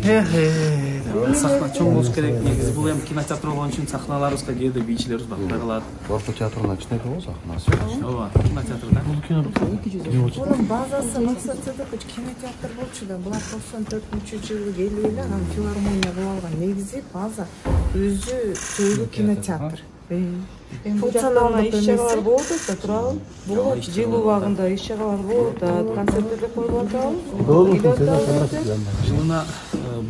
Сахна чоң болуш керек. Негизи бул эми кинотеатр болгон үчүн сахналарыбызга кээде бийчилерибиз бактай калат. Орто театрына кичинекей го сахнасы. Ооба, кинотеатрда. Bunun bazası maksatı da kinotеатр болчу да. Булар 94-жылы келип эле анан филармония кылып алган. Негизи база өзү сөйлүү кинотеатр. Функционалдуу иш-чаралар болот да, туурабы? Болот. Жыл убагында иш-чаралар болот да, концерттер коюлуп атабы? Жылына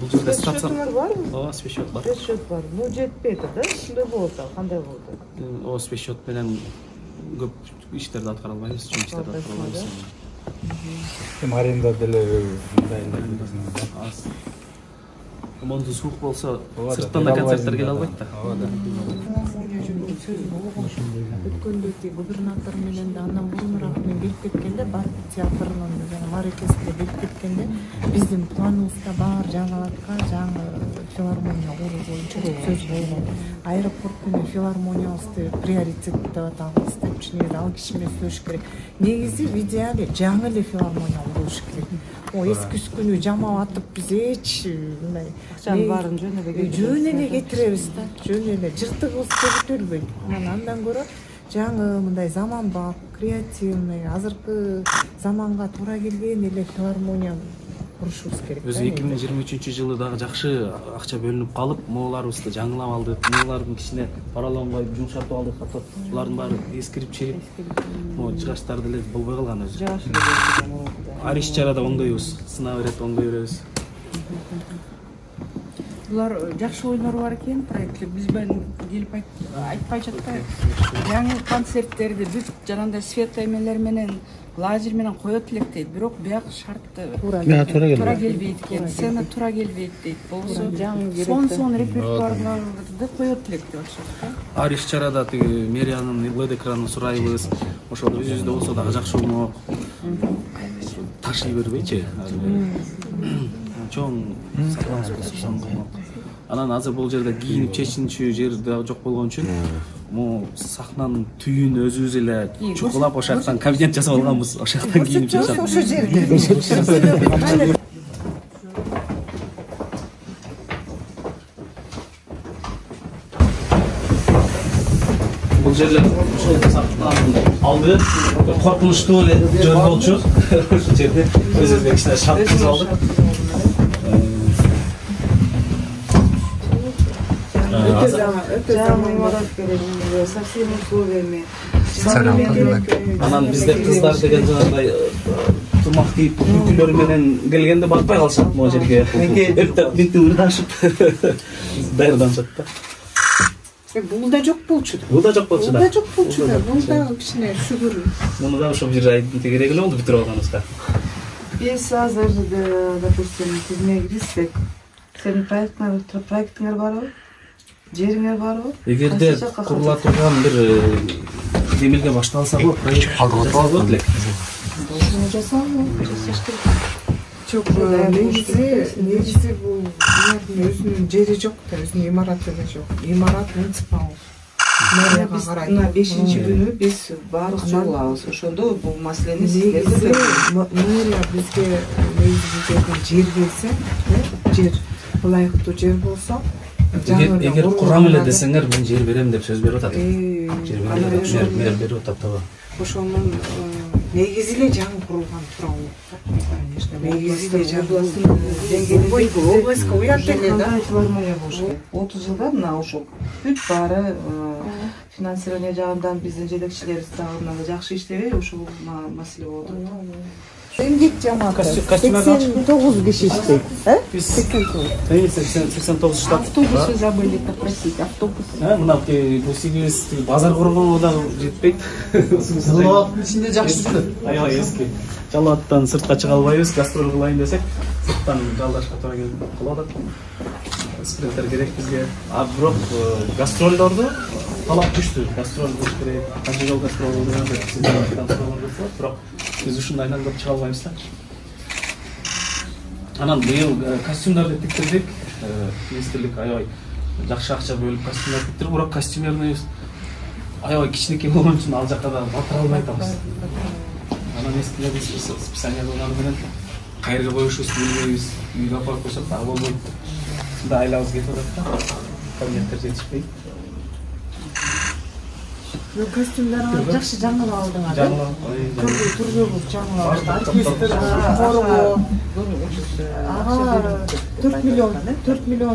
бул жерде Счетуңар барбы? Ооба, спецсчет бар. Счет бар. Бул жетпейт да, ушундай болот да, кандай болот? Ооба, спецсчет менен көп иштерди аткара албайбыз, чоң иштерди аткара албайбыз. Аренда деле мындай Монду суук болсо, сырттан да концерттер келе албайт да. Өткөндө губернатор менен да андан мурунураак мен келип кеткенде Барби театрынын жана Маракеске келип кеткенде биздин планыбызда бар жаңылыкка жаңы филармония куруу боюнча сөз болгон. Аэропорт менен филармониябызды приоритет деп атабыз деп негизи ал киши менен сүйлөшүш керек. Негизи в идеале жаңы эле филармония курулуш керек. Эски үскүнү жамап атып биз эч мындай Акчанын баарын жөн эле кетиребиз да. Жөн эле жыртыгыбыз көбүтүлбөйт. Андан көрө жаңы мындай заманбап, креативный, азыркы заманга туура келген эле филармония курушубуз керек. Өзү 2023-жылы дагы жакшы акча бөлүнүп калып, могуларыбызды жаңылап алдык, могулардын кичине паралонго жумшартып алдык, катты. Булардын баары эскирип чирип, могу жыгачтар деле болбой калган өзү. Ар иш-чарада оңдойбуз, сына берет, оңдой беребиз. Булар жакшы ойлор бар экен, проектлер. Биз келип айтпай жатпайбы? Жаңы концерттерди бүт жанагындай свет эмелер менен, лазер менен коет элек дейт. Бирок бияк шартты туура келбейт экен. Сцена туура келбейт дейт. Болсо сон репертуарларды коет элек деп атышат. Ар иш-чарада тиги мэриянын LED экранын сурайбыз. Ошол өзүбүздө болсо дагы жакшы болмок. Ташый бербейчи? Чоң сахнабыз болсо чоң болмок. Анан азыр бул жерде кийинип чечинчү жер дагы жок болгон үчүн могу сахнанын түйүн өзүбүз эле чукулап ошол жактан кабинет жасап алганбыз. Ошол жактан кийинип чечип. Ошол жерде. Бул жерлер ошол сахнанын алды коркунучтуу эле жер болчу. Ошол жерде өзүбүзгө кичине шарт кылып алдык. Өтө жаңы имарат керек, совсем условиями. Анан бизде кыздар деген жанагындай тумак кийип, күлкүлөрү менен келгенде батпай калышат могу жерге. Эптеп бинти ырдашып даярданышат да. Бул да жок болчу да. Бул да жок болчу да. Бул да кичине шүгүр. Муну да ошол бир айдын керек эле болду бүтүрүп алганыбызга. Биз азыр, допустим, тизмеге кирсек, сенин проектиңер барбы? Жериңер барбы? Эгерде курула турган бир демилге башталса го, проект болот элек. Ошону жасалбы? Жок, негизи бул булардын өзүнүн жери жок да, өзүнүн имараты да жок. Имарат муниципал. Мэрияга карайт. Мына 5-күнү биз баары чогулабыз. Ошондо бул маселени сиздерге мэрия бизге жер берсе, жер ылайыктуу жер болсо, эгер курам эле десеңер, мен жер берем деп сөз берип атат. Жер берип атат да. Ошонун негизи эле жаңы курулган туурабы. Конечно, негизи эле областтын деңгээлинде областка уят эле филармония болуш керек. 30 жылда мына ошол бүт баары финансирование жагынан биздин жетекчилерибиз дагы мына жакшы иштебей, ошол маселе болду. Эмгек жамааты 89 киши иштейт. 89 штат. Автобусы забыли попросить, автобус. Мына бул сигиз базар курганга да жетпейт. Жалааттын ичинде жакшы жүрөт. Аябай эски. Жалааттан сыртка чыга албайбыз, гастроль кылайын десек, сырттан жалдашка туура кылып атат. Спринтер керек бизге. А бирок гастролдорду талап түштү. Гастроль болуш керек. Канча жол гастроль болду деп сиздер бирок биз ушундай айнаңдап чыга албайбыз да. Анан быйыл костюмдарды тиктирдик. Министрлик аябай жакшы акча бөлүп костюмдар тиктирип, бирок костюмерибиз аябай кичинекей болгон үчүн ал жакка да батыра албай атабыз. Анан эскилерди списание кылганы менен кайерге коюшубузду билбейбиз. Үйгө алып барып койсок дагы болбойт. Ушундай айлабыз кетип атат да. Кабинеттер жетишпей. Костюмдарды жакшы жаңылап алдыңар. Жаңылап. Түрдөгү жаңылап. Оркестр, хорго. Ага 4 миллион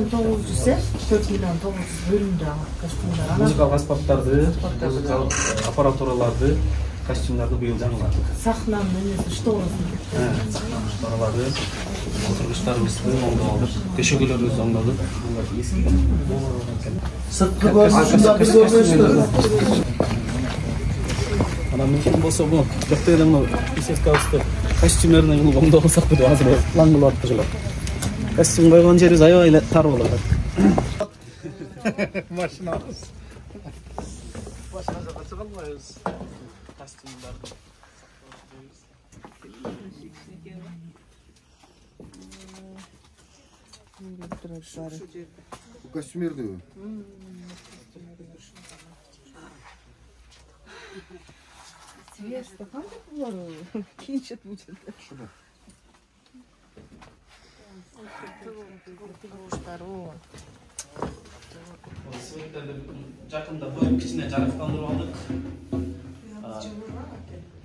900 4 миллион 900 бөлүндү костюмдар. Музыкалык аспаптарды, музыкалык аппаратураларды, костюмдарды быйыл жаңылады. Сахнанын эмеси шторасы. Сахнанын шторалары, отургучтарыбызды оңдолдук, төшөгөлөрүбүздү оңдодук. Эски. Сырткы көрүнүшүндө бир көрүнүштү. Ана мүмкүн болсо бу жок дегенде мына беседкабызды костюмдорун оңдоп алсак деп азыр план кылып аттыгыла. Костюм койгон жерибиз аябай эле тар болот. Машинабыз. Машинага чыга албайбыз. Костюмдарды. Костюмердеби? Свеста кандай булар? Кийинчет будет. Суреттерди жакында боюп кичине жарыктандырып алдык.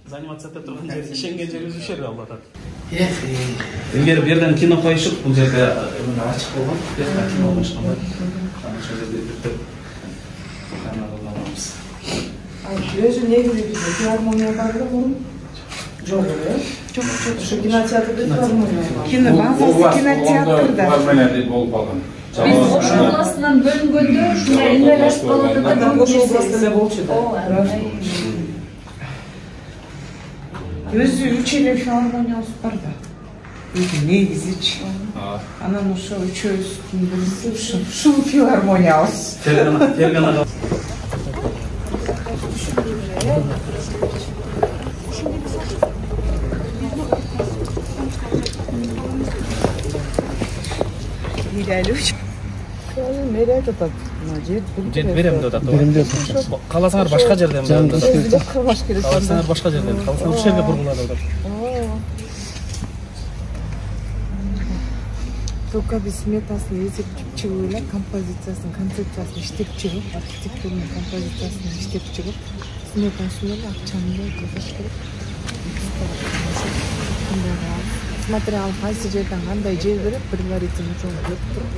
Занимацияда турган жер, ишенген жерибиз ушул жерде болуп атат. Илгери бу жерден кино коюшуп, бул жерде ачык болгон, бияка кино коюшканда. Ошол жерде бүттүп камера колдонобуз. Өзү негизи бизде филармония бар беле мурун? Жок эле. Жок, ушу кинотеатрда филармония бар. Кино базасы кинотеатрда. Филармония болуп калган. Биз Ош областынан бөлүнгөндө ушундай эмелешип болуп атат. Ош областында болчу да. Өзү 3 эле филармониябыз бар да. Негизичи. Анан ошо үчөөбүздүн бириси ушул филармониябыз. Фергана Nereye tutat? Жер берем деп атат. Кааласаңар башка жерден берем деп атат. Кааласаңар башка жерден, кааласаңар ушул жерге бургула деп атат. Только без сметасын эсептеп чыгып эле композициясын, концепциясын иштеп чыгып, архитектурный композициясын иштеп чыгып, сметасын эле акчаны көзөш керек. Материал кайсы жерден кандай жер берип, предварительно көрүп туруп,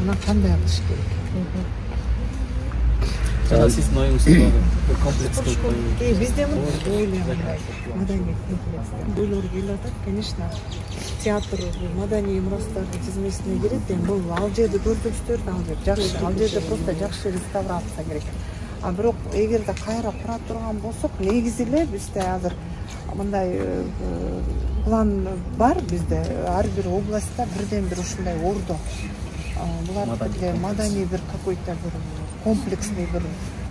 анан кандай кылыш керек. Жана сиздин оюңузда комплекс кылып коюу. Бизде ойлойм, маданий комплекс. Ойлор келип атат, конечно. Театр маданий мурастардын тизмесине кирет, эми бул ал жерде көрсөтүштөр ал жер жакшы, ал жерде просто жакшы реставрация керек. А бирок эгерде кайра кура турган болсок, негизи эле бизде азыр мындай план бар бизде. Ар бир областта бирден бир ушундай ордо. Булар маданий бир какой-то бир комплексный бир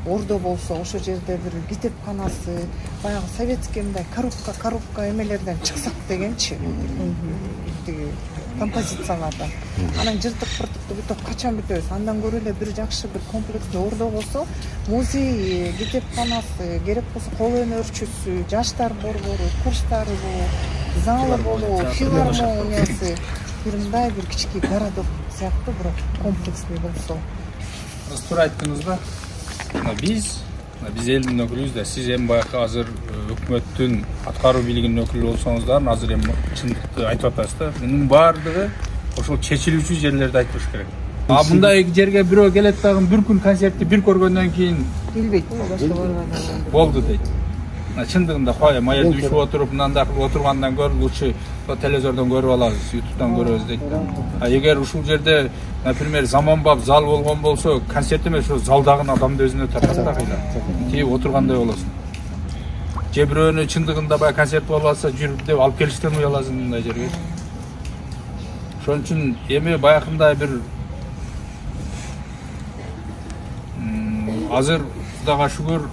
ордо болсо, ошол жерде бир китепканасы, баягы советский мындай коробка эмелерден чыксак дегенчи. Тиги композициялардан. Анан жыртык-пыртыкты бүтөп качан бүтөбүз? Андан көрө эле бир жакшы бир комплексный ордо болсо, музей, китепканасы, керек болсо кол өнөрчүсү, жаштар борбору, курстары болобу, залы болобу, филармониясы, бир мындай бир кички городок сыяктуу бирок комплексный болсо. Туура айттыңыз да. Биз элдин өкүлүбүз да, сиз эми баягы азыр өкмөттүн аткаруу бийлигинин өкүлү болсоңуздар, азыр эми чындыкты айтып атасыз да. Мунун баардыгы ошол чечилүүчү жерлерди айтыш керек. А мындай жерге бирөө келет дагы бир күн концертти бир көргөндөн кийин Билбейт. болду дейт. Чындыгында коем, ал жерде үшүп отуруп, мындай кылып отургандан көрө лучше телевизордон көрүп алабыз, YouTube'дан көрөбүз дейт да. А эгер ушул жерде, например, заманбап зал болгон болсо, концерт эмес, ошо залдагы адамды өзүнө тартат да кыйла. Тип отургандай болосуң. Же бирөөнү чындыгында баягы концерт болуп атса, жүрүп деп алып келиштен уяласың мындай жерге. Ошон үчүн эми баягындай бир азыр Кудайга шүгүр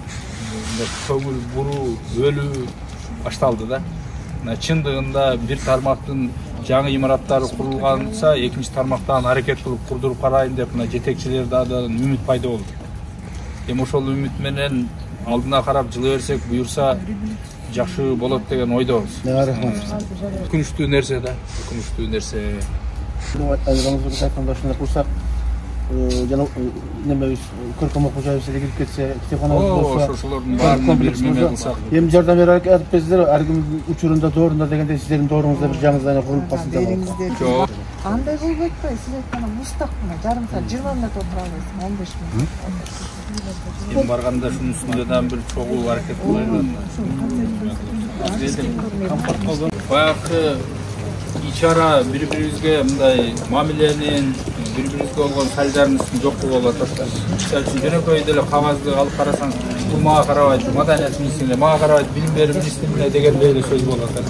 көңүл буруу, өлүү башталды да. Чындыгында бир тармактын жаңы имараттары курулганса, экинчи тармактан аракет кылып курдуруп карайын деп жетекчилерден үмүт пайда болду. Эми ошол үмүт менен алдына карап жылы берсек, буюрса жакшы болот деген ойдобуз. Рахмат. Күнүштүү нерсе да, күнүштүү нерсе. Ayırganızı aytқанда ушундай кылсак, жана немебиз көркөм окуу жайыбызга кирип кетсе, китепканабыз болсо, ошолордун баарын бир неме кылсак. Эми жардам берип атпайсыздар, ар ким учурунда доорунда дегенде сиздердин доорыңузда бир жаңы здание курулуп калсын деп бериңиздер. Жок. Андай болуп атпайбы? Сиз айткан мустак мына жарым саат 20 мүнөт отура аласыз, 15 мүнөт. Эми барганда шунун үстүндө дагы бир чогуу аракет кылайлы. Баягы ичара бири-бирибизге мындай мамиленин, бири-бирибизге болгон салдарыбыздын жоктугу болуп атат. Мисалы үчүн жөнөкөй деле кагазды алып карасаң, бул мага карабайт, маданият министрлигине мага карабайт, билим берүү министрлигине деген эле сөз болуп атат.